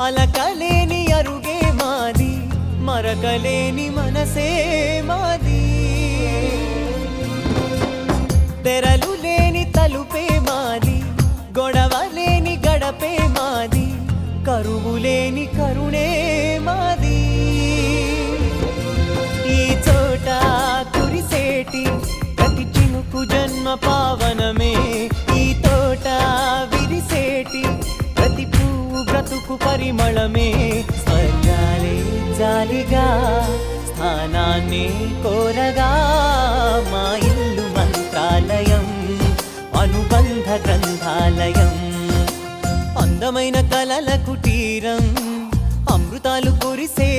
అలకలేని అరుగే మాది, మరకలేని మనసే మాది. తెరలు లేని తలుపే మాది, గొడవ లేని గడపే మాది, కరువు లేని కరుణే మాది. ఈ చోట కురిసేటి ప్రతి చినుకు జన్మ పావనమే, ఈ తోట విరిసేటి ప్రతి పువ్వు బ్రతుకు పరిమళమే. స్వర్గాలే జాలిగా స్థానాన్ని కోరగా, మా ఇల్లు మంత్రాలయం, అనుబంధ గ్రంథాలయం. అందమైన కలల కుటీరం, అమృతాలు కురిసే